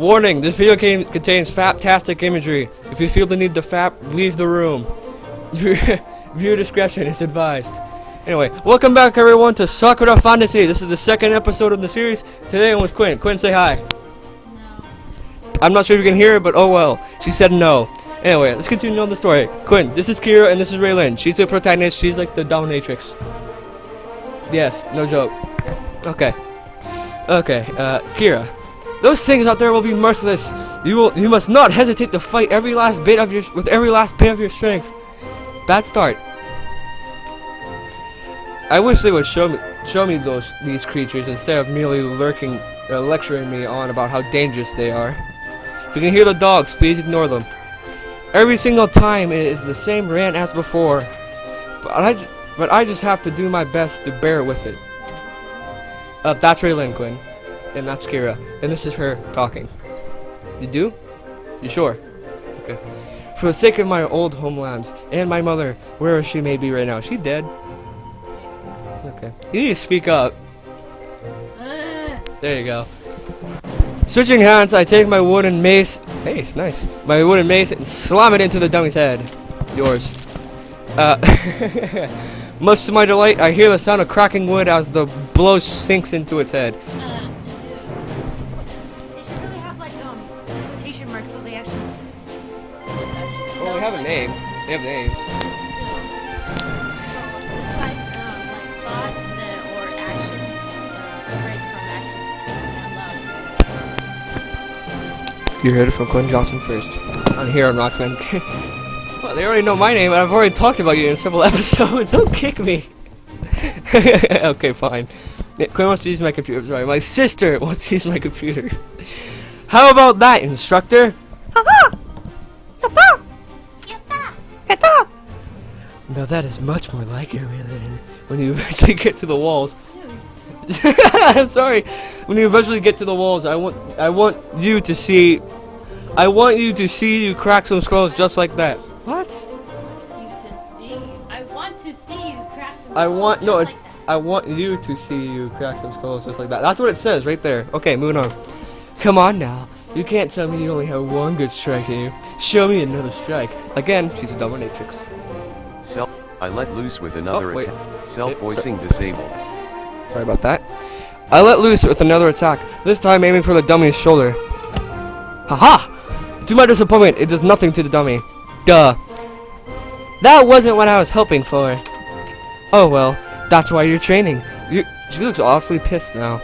Warning, this video contains faptastic imagery. If you feel the need to fap, leave the room. Viewer discretion is advised. Anyway, welcome back everyone to Sakura Fantasy. This is the second episode of the series. Today I'm with Quinn. Quinn, say hi. No. I'm not sure if you can hear it, but oh well. She said no. Anyway, let's continue on the story. Quinn, this is Kira and this is Raylin. She's the protagonist. She's like the dominatrix. Yes, no joke. Okay. Okay, Kira. Those things out there will be merciless. You must not hesitate to fight with every last bit of your strength. Bad start. I wish they would show me these creatures instead of merely lecturing me on about how dangerous they are. If you can hear the dogs, please ignore them. Every single time it is the same rant as before, but I just have to do my best to bear with it. That's Raylin, Quinn. And that's Kira. And this is her talking. You do? You sure? Okay. For the sake of my old homelands and my mother, wherever she may be right now. Is she dead? Okay. You need to speak up. There you go. Switching hands, I take my wooden mace. Mace, nice. My wooden mace and slam it into the dummy's head. Yours. Much to my delight, I hear the sound of cracking wood as the blow sinks into its head. So they actually. Well, they have a name. They have names. Besides, like thoughts or actions, separates from actions. You heard it from Quinn Johnson first. On here on Roxman. Well, they already know my name, and I've already talked about you in several episodes. Don't kick me. Okay, fine. Yeah, Quinn wants to use my computer. Sorry, my sister wants to use my computer. How about that, instructor? Yatta! Yatta! Yatta! Yatta! Now that is much more like your Raylin. When you eventually get to the walls. Sorry. When you eventually get to the walls, I want you to see you crack some skulls just like that. What? I want to see you crack some skulls. I want you to see you crack some skulls just like that. That's what it says right there. Okay, moving on. Come on now. You can't tell me you only have one good strike in you. Show me another strike. Again, she's a dominatrix. I let loose with another attack. Self-voicing disabled. Sorry about that. I let loose with another attack. This time aiming for the dummy's shoulder. Haha! To my disappointment, it does nothing to the dummy. Duh. That wasn't what I was hoping for. Oh well, that's why you're training. She looks awfully pissed now.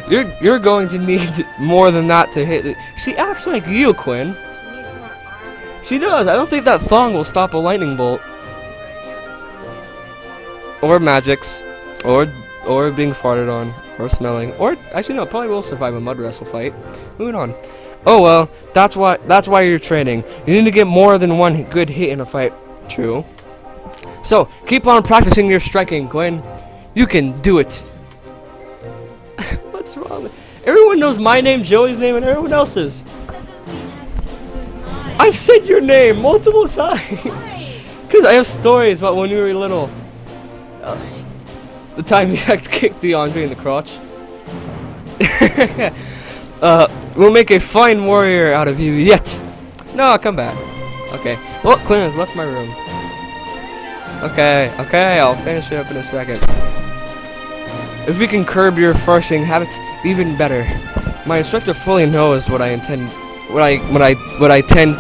You're going to need more than that to hit it. She acts like you, Quinn. She needs more armor. She does. I don't think that thong will stop a lightning bolt. Or magics. Or being farted on. Or smelling. Or, actually no, probably will survive a mud wrestle fight. Moving on. Oh well, that's why you're training. You need to get more than one good hit in a fight. True. So, keep on practicing your striking, Quinn. You can do it. What's wrong? Everyone knows my name, Joey's name, and everyone else's. I've said your name multiple times. Because I have stories about when you were little. The time you kicked DeAndre in the crotch. We'll make a fine warrior out of you yet. No, come back. Okay. Well, Quinn has left my room. Okay, I'll finish it up in a second. If we can curb your farcing habit, even better. My instructor fully knows what I tend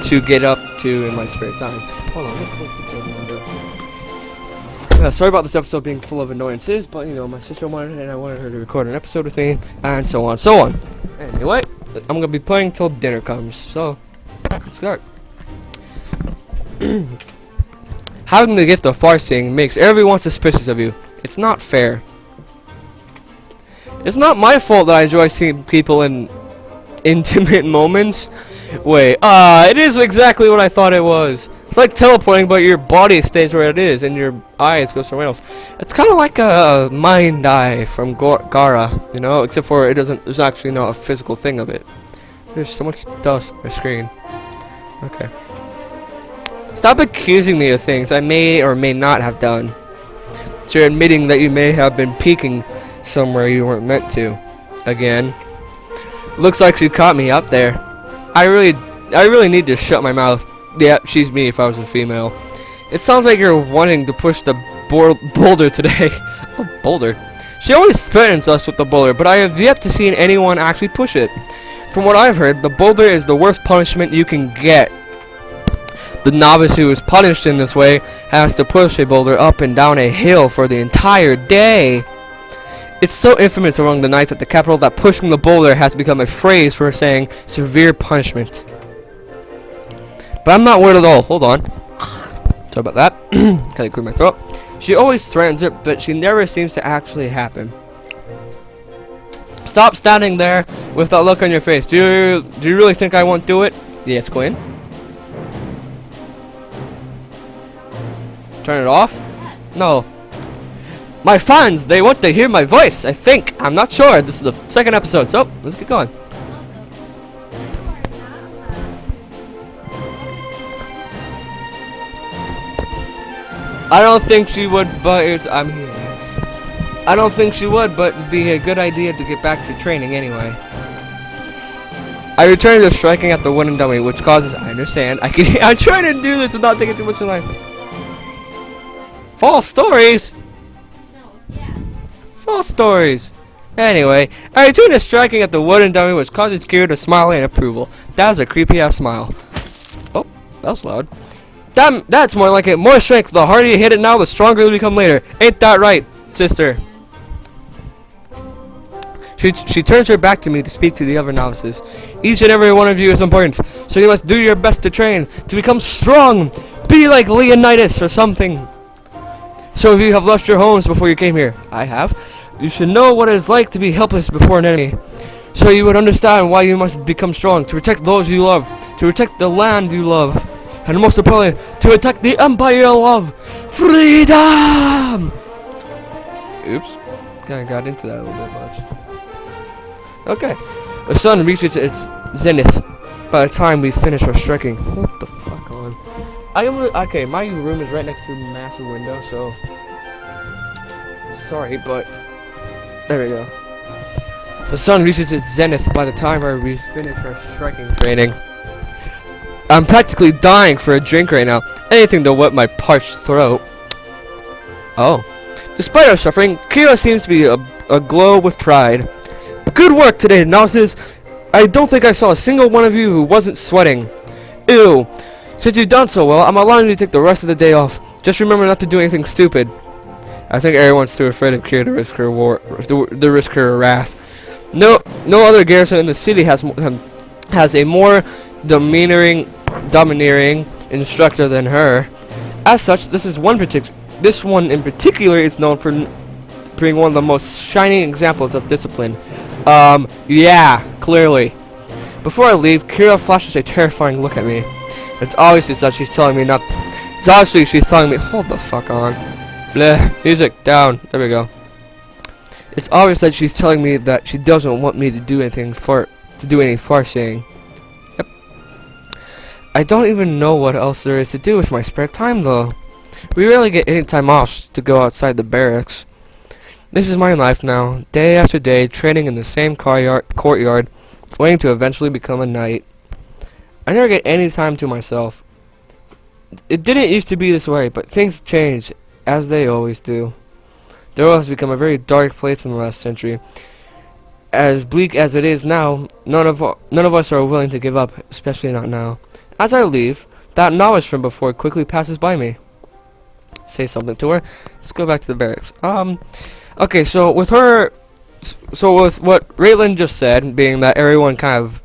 to get up to in my spare time. Hold on, sorry about this episode being full of annoyances, but you know, my sister wanted it and I wanted her to record an episode with me, and so on, so on. Anyway, I'm gonna be playing till dinner comes, so let's start. Having the gift of farcing makes everyone suspicious of you. It's not fair. It's not my fault that I enjoy seeing people in intimate moments. Wait, it is exactly what I thought it was. It's like teleporting, but your body stays where it is, and your eyes go somewhere else. It's kind of like a mind eye from Gara, you know, except for there's actually not a physical thing of it. There's so much dust on my screen. Okay. Stop accusing me of things I may or may not have done. So you're admitting that you may have been peeking somewhere you weren't meant to. Again. Looks like she caught me up there. I really need to shut my mouth. Yeah, she's me if I was a female. It sounds like you're wanting to push the boulder today. A boulder? She always threatens us with the boulder, but I have yet to see anyone actually push it. From what I've heard, the boulder is the worst punishment you can get. The novice who is punished in this way has to push a boulder up and down a hill for the entire day. It's so infamous among the knights at the capital that pushing the boulder has become a phrase for saying severe punishment. But I'm not worried at all. Hold on. Sorry about that. Kinda clear my throat. She always threatens it, but she never seems to actually happen. Stop standing there with that look on your face. Do you really think I won't do it? Yes, Quinn. Turn it off? No. My fans, they want to hear my voice, I think. I'm not sure. This is the second episode, so let's get going. I don't think she would, but I'm here. I don't think she would, but it'd be a good idea to get back to training anyway. I returned to striking at the wooden dummy, which causes, I understand, I'm trying to do this without taking too much of life. False stories? No, yes. False stories. Anyway, I returned to striking at the wooden dummy, which causes Kira to smile in approval. That was a creepy ass smile. Oh, that was loud. That's more like it. More strength. The harder you hit it now, the stronger it'll become later. Ain't that right, sister? She turns her back to me to speak to the other novices. Each and every one of you is important, so you must do your best to train, to become strong. Be like Leonidas or something. So if you have left your homes before you came here, I have, you should know what it is like to be helpless before an enemy. So you would understand why you must become strong, to protect those you love, to protect the land you love, and most importantly, to protect the empire you love. Freedom! Oops. Kinda got into that a little bit much. Okay. The sun reaches its zenith by the time we finish our striking. What the fuck on? Okay, my room is right next to a massive window, so sorry, but there we go. The sun reaches its zenith by the time we finish our striking training. I'm practically dying for a drink right now. Anything to wet my parched throat. Oh. Despite our suffering, Kira seems to be aglow with pride. Good work today, novices. I don't think I saw a single one of you who wasn't sweating. Ew. Since you've done so well, I'm allowing you to take the rest of the day off. Just remember not to do anything stupid. I think everyone's too afraid of Kira to risk her wrath. No other garrison in the city has a more domineering instructor than her. As such, this one in particular is known for being one of the most shining examples of discipline. Yeah, clearly. Before I leave, Kira flashes a terrifying look at me. It's obviously that she's telling me not. It's obviously she's telling me. Hold the fuck on. Bleh. Music down. There we go. It's obvious that she's telling me that she doesn't want me to do anything any farseeing. Yep. I don't even know what else there is to do with my spare time, though. We rarely get any time off to go outside the barracks. This is my life now, day after day, training in the same courtyard, waiting to eventually become a knight. I never get any time to myself. It didn't used to be this way, but things change, as they always do. The world has become a very dark place in the last century. As bleak as it is now, none of us are willing to give up, especially not now. As I leave, that novice from before quickly passes by me. Say something to her. Let's go back to the barracks. Okay, so with what Raylan just said, being that everyone kind of,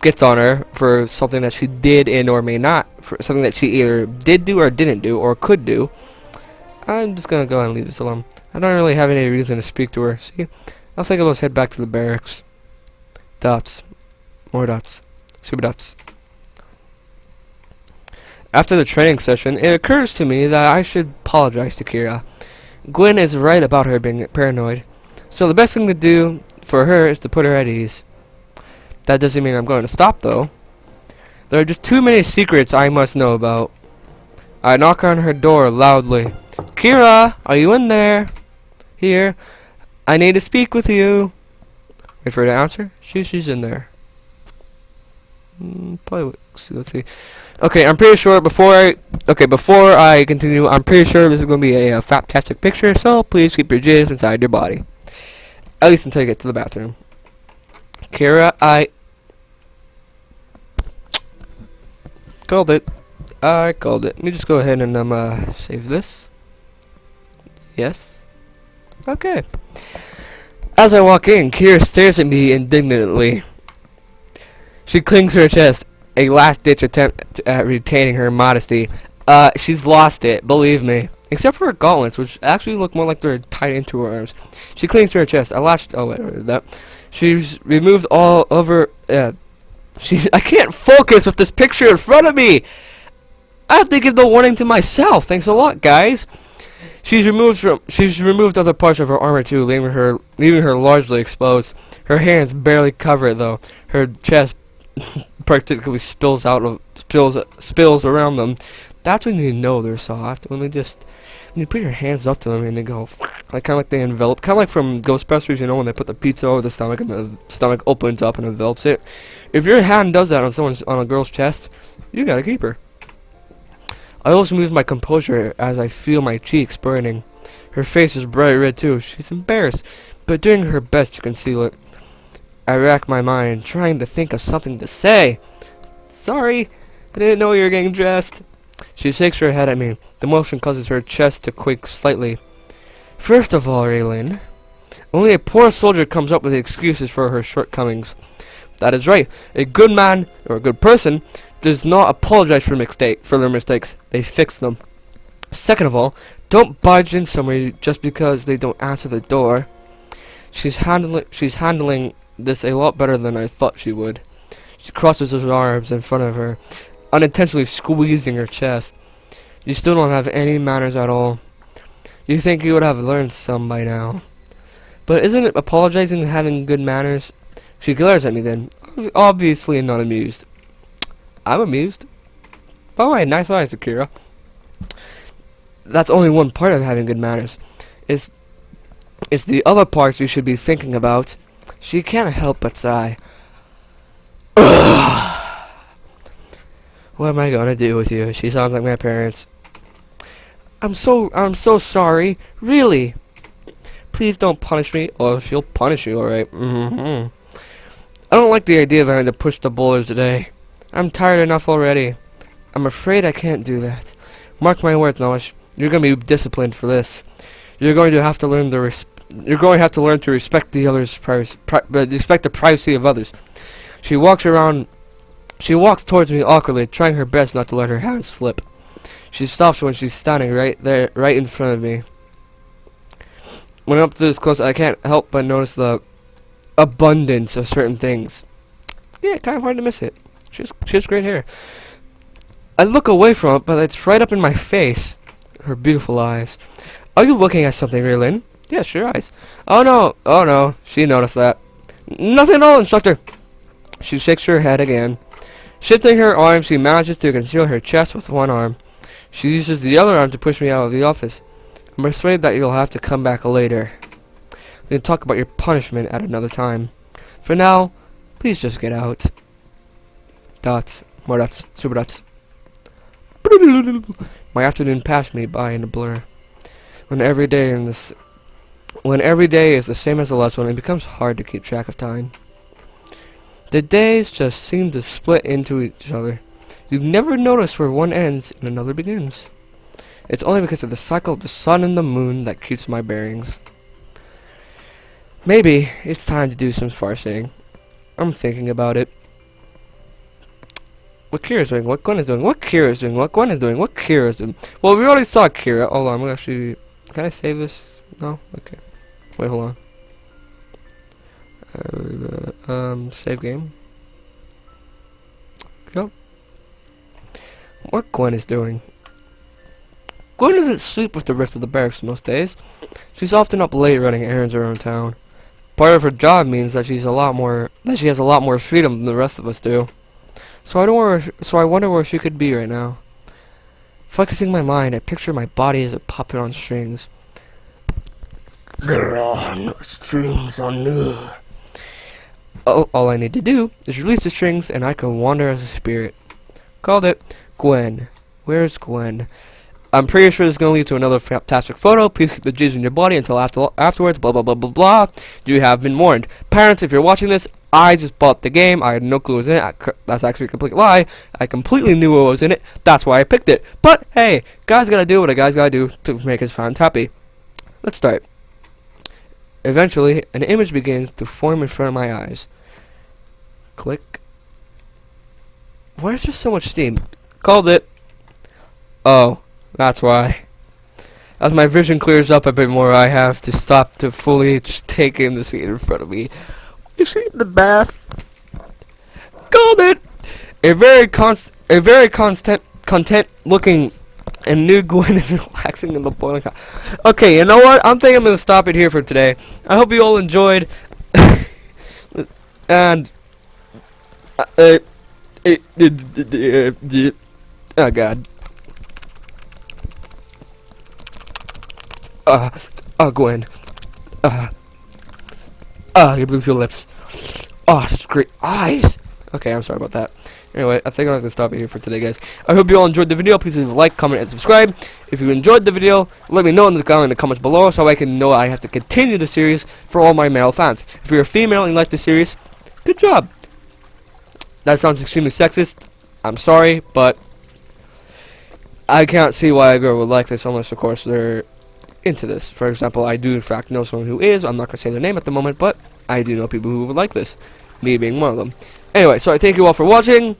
gets on her for something that she did and or may not, for something that she either did do or didn't do or could do, I'm just gonna go and leave this alone. I don't really have any reason to speak to her. See, I think I'll just head back to the barracks. Dots. More dots. Super dots. After the training session, it occurs to me that I should apologize to Kira. Gwen is right about her being paranoid, so the best thing to do for her is to put her at ease. That doesn't mean I'm going to stop, though. There are just too many secrets I must know about. I knock on her door loudly. Kira, are you in there? Here. I need to speak with you. Wait for her to answer. She's in there. Probably. Let's see. Okay, I'm pretty sure before I continue, I'm pretty sure this is gonna be a faptastic picture. So please keep your jizz inside your body, at least until you get to the bathroom. Kira, I called it. I called it. Let me just go ahead and save this. Yes. Okay. As I walk in, Kira stares at me indignantly. She clings to her chest, a last-ditch attempt at retaining her modesty. She's lost it, believe me. Except for her gauntlets, which actually look more like they're tied into her arms. She clings to her chest. She's removed all of her. I can't focus with this picture in front of me. I have to give the warning to myself. Thanks a lot, guys. She's removed other parts of her armor too, leaving her largely exposed. Her hands barely cover it though. Her chest practically spills around them. That's when you know they're soft. When you put your hands up to them and they go like kind of like they envelop, kind of like from Ghostbusters, you know, when they put the pizza over the stomach and the stomach opens up and envelops it. If your hand does that on a girl's chest, you gotta keep her. I also lose my composure as I feel my cheeks burning. Her face is bright red too. She's embarrassed, but doing her best to conceal it. I rack my mind, trying to think of something to say. Sorry, I didn't know you were getting dressed. She shakes her head at me. The motion causes her chest to quake slightly. First of all, Raylin, only a poor soldier comes up with excuses for her shortcomings. That is right. A good man, or a good person, does not apologize for their mistakes. They fix them. Second of all, don't barge in somewhere just because they don't answer the door. She's handling this a lot better than I thought she would. She crosses her arms in front of her, unintentionally squeezing her chest. You still don't have any manners at all. You think you would have learned some by now. But isn't it apologizing having good manners? She glares at me then, obviously not amused. I'm amused. By the way, nice eyes, Sakura. That's only one part of having good manners. It's the other part you should be thinking about. She can't help but sigh. What am I gonna do with you? She sounds like my parents. I'm so sorry. Really. Please don't punish me, or she'll punish you, alright? I don't like the idea of having to push the boulders today. I'm tired enough already. I'm afraid I can't do that. Mark my words, Nosh. You're going to be disciplined for this. You're going to have to learn to respect the others' respect the privacy of others. She walks towards me awkwardly, trying her best not to let her hands slip. She stops when she's standing right in front of me. When up to this close, I can't help but notice the abundance of certain things. Yeah, kind of hard to miss it. She has great hair. I look away from it, but it's right up in my face. Her beautiful eyes. Are you looking at something, Raylin? Yes, your eyes. Oh no. She noticed that. Nothing at all, instructor. She shakes her head again. Shifting her arm, she manages to conceal her chest with one arm. She uses the other arm to push me out of the office. I'm afraid that you'll have to come back later. We can talk about your punishment at another time. For now, please just get out. Dots. More dots. Super dots. My afternoon passed me by in a blur. When every day is the same as the last one, it becomes hard to keep track of time. The days just seem to split into each other. You never notice where one ends and another begins. It's only because of the cycle of the sun and the moon that keeps my bearings. Maybe it's time to do some farting. I'm thinking about it. What Kira's doing, what Gwen is doing, what Kira's doing, what Gwen is doing, what Kira's doing. Well, we already saw Kira. Hold on, I'm gonna actually... Can I save this? No? Okay. Wait, hold on. Save game. Go. What Gwen is doing. Gwen doesn't sleep with the rest of the barracks most days. She's often up late running errands around town. Part of her job means that she has a lot more freedom than the rest of us do. So I wonder where she could be right now. Focusing my mind, I picture my body as a puppet on strings. There are no strings on me. All I need to do is release the strings and I can wander as a spirit. Called it. Gwen. Where's Gwen? I'm pretty sure this is going to lead to another fantastic photo. Please keep the G's in your body until afterwards. Blah, blah, blah, blah, blah. You have been warned. Parents, if you're watching this, I just bought the game. I had no clue what was in it. That's actually a complete lie. I completely knew what was in it. That's why I picked it. But, hey, guys gotta do what a guy's gotta do to make his fans happy. Let's start. Eventually, an image begins to form in front of my eyes. Click. Why is there so much steam? Called it. Oh. That's why. As my vision clears up a bit more, I have to stop to fully take in the scene in front of me. You see the bath? Called it! A very content looking and new Gwen is relaxing in the boiling hot. Okay, you know what? I'm thinking I'm gonna stop it here for today. I hope you all enjoyed. And oh god. Gwen. Your blue lips. Oh, such great eyes. Okay, I'm sorry about that. Anyway, I think I'm gonna stop it here for today, guys. I hope you all enjoyed the video. Please leave a like, comment, and subscribe. If you enjoyed the video, let me know in the comments below so I can know I have to continue the series for all my male fans. If you're a female and you like the series, good job. That sounds extremely sexist. I'm sorry, but I can't see why a girl would like this unless, of course, they're into this. For example, I do in fact know someone who is. I'm not going to say their name at the moment, but I do know people who would like this. Me being one of them. Anyway, so I thank you all for watching,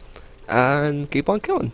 and keep on killing.